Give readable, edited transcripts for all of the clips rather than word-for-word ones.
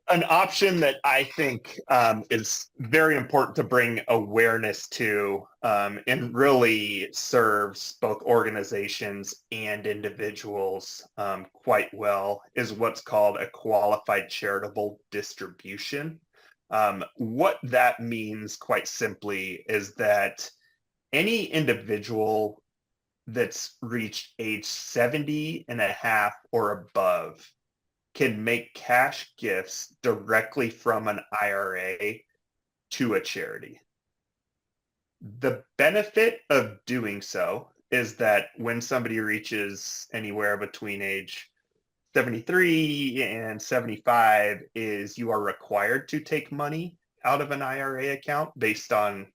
An option that I think is very important to bring awareness to and really serves both organizations and individuals quite well is what's called a qualified charitable distribution. What that means, quite simply, is that any individual that's reached age 70 and a half or above can make cash gifts directly from an IRA to a charity. The benefit of doing so is that when somebody reaches anywhere between age 73 and 75 is you are required to take money out of an IRA account based on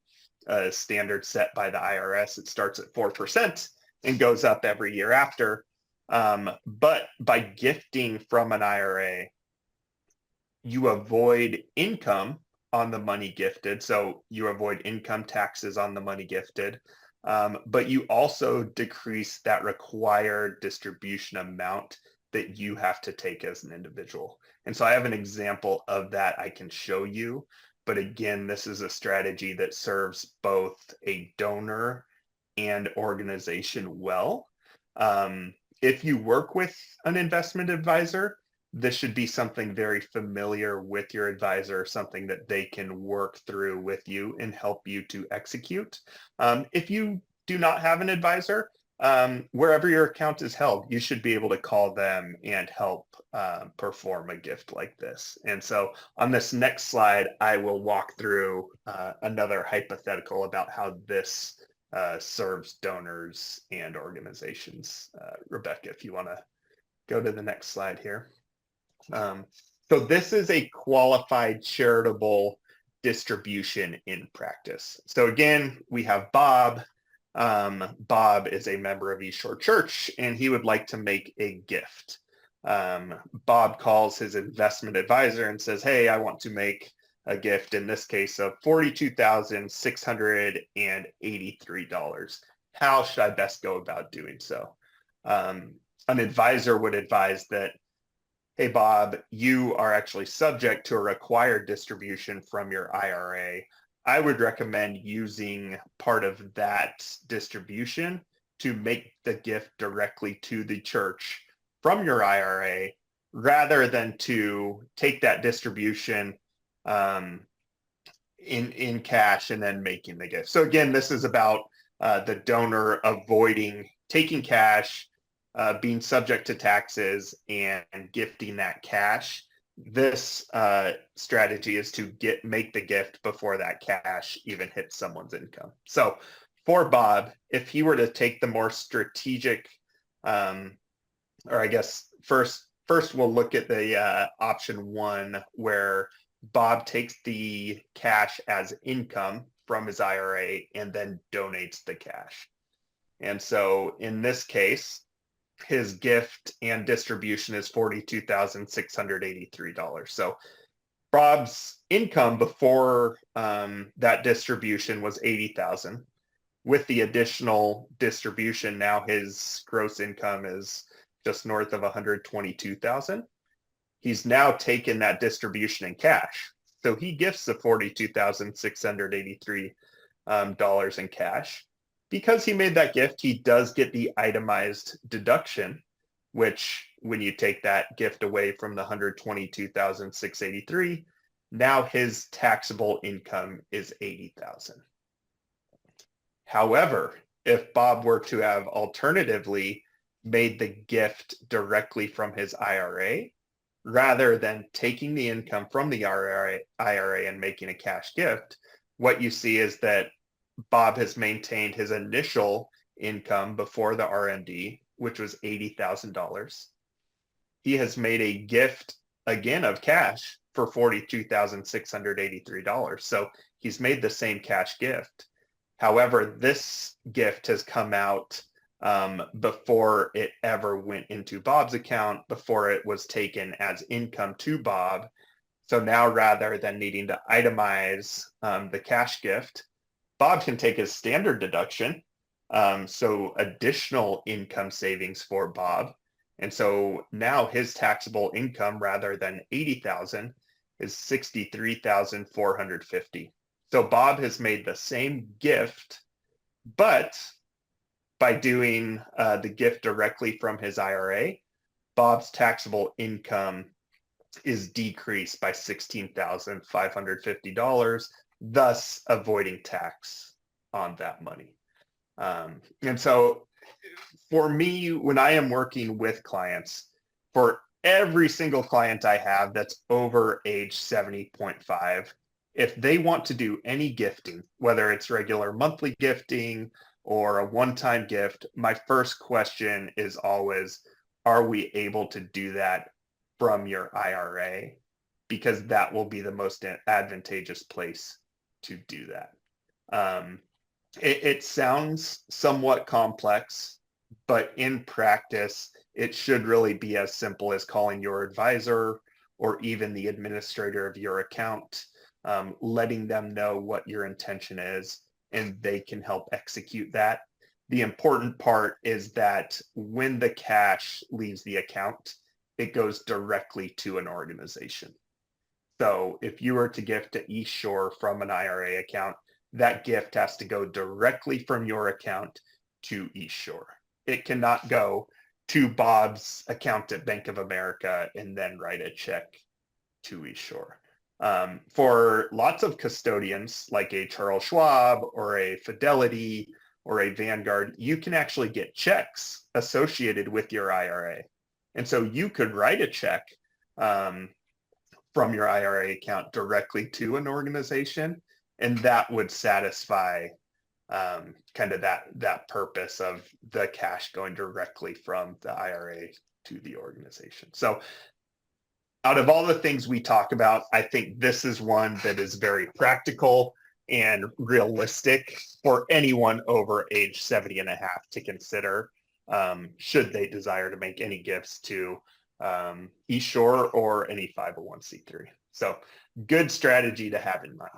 a standard set by the IRS. It starts at 4% and goes up every year after. But by gifting from an IRA, you avoid income on the money gifted. So you avoid income taxes on the money gifted. But you also decrease that required distribution amount that you have to take as an individual. And so I have an example of that I can show you. But again, this is a strategy that serves both a donor and organization well. If you work with an investment advisor, this should be something very familiar with your advisor, something that they can work through with you and help you to execute. If you do not have an advisor, wherever your account is held, you should be able to call them and help perform a gift like this. And so on this next slide, I will walk through another hypothetical about how this serves donors and organizations. Rebecca, if you want to go to the next slide here. So this is a qualified charitable distribution in practice. So again, we have Bob. Bob is a member of East Shore Church, and he would like to make a gift. Bob calls his investment advisor and says, hey, I want to make a gift, in this case, of $42,683. How should I best go about doing so? An advisor would advise that, hey, Bob, you are actually subject to a required distribution from your IRA. I would recommend using part of that distribution to make the gift directly to the church from your IRA, rather than to take that distribution in cash and then making the gift. So again, this is about the donor avoiding taking cash, being subject to taxes, and gifting that cash. This strategy is to make the gift before that cash even hits someone's income. So for Bob, if he were to take the more strategic, or I guess first we'll look at the option one, where Bob takes the cash as income from his IRA and then donates the cash. And so in this case, his gift and distribution is $42,683. So Bob's income before that distribution was $80,000. With the additional distribution, now his gross income is just north of $122,000. He's now taken that distribution in cash. So he gifts the $42,683 in cash. Because he made that gift, he does get the itemized deduction, which when you take that gift away from the $122,683, now his taxable income is $80,000. However, if Bob were to have alternatively made the gift directly from his IRA, rather than taking the income from the IRA and making a cash gift, what you see is that Bob has maintained his initial income before the RMD, which was $80,000. He has made a gift again of cash for $42,683. So he's made the same cash gift. However, this gift has come out before it ever went into Bob's account, before it was taken as income to Bob. So now, rather than needing to itemize the cash gift, Bob can take his standard deduction, so additional income savings for Bob. And so now his taxable income, rather than $80,000, is $63,450. So Bob has made the same gift, but by doing the gift directly from his IRA, Bob's taxable income is decreased by $16,550, thus avoiding tax on that money. And so for me, when I am working with clients, for every single client I have that's over age 70.5, if they want to do any gifting, whether it's regular monthly gifting or a one-time gift, my first question is always, are we able to do that from your IRA? Because that will be the most advantageous place to do that. It sounds somewhat complex, but in practice, it should really be as simple as calling your advisor or even the administrator of your account, letting them know what your intention is, and they can help execute that. The important part is that when the cash leaves the account, it goes directly to an organization. So if you were to gift to East Shore from an IRA account, that gift has to go directly from your account to East Shore. It cannot go to Bob's account at Bank of America and then write a check to East Shore. For lots of custodians like a Charles Schwab or a Fidelity or a Vanguard, you can actually get checks associated with your IRA. And so you could write a check from your IRA account directly to an organization, and that would satisfy kind of that purpose of the cash going directly from the IRA to the organization. So out of all the things we talk about, I think this is one that is very practical and realistic for anyone over age 70 and a half to consider, should they desire to make any gifts to East Shore or any 501c3. So good strategy to have in mind.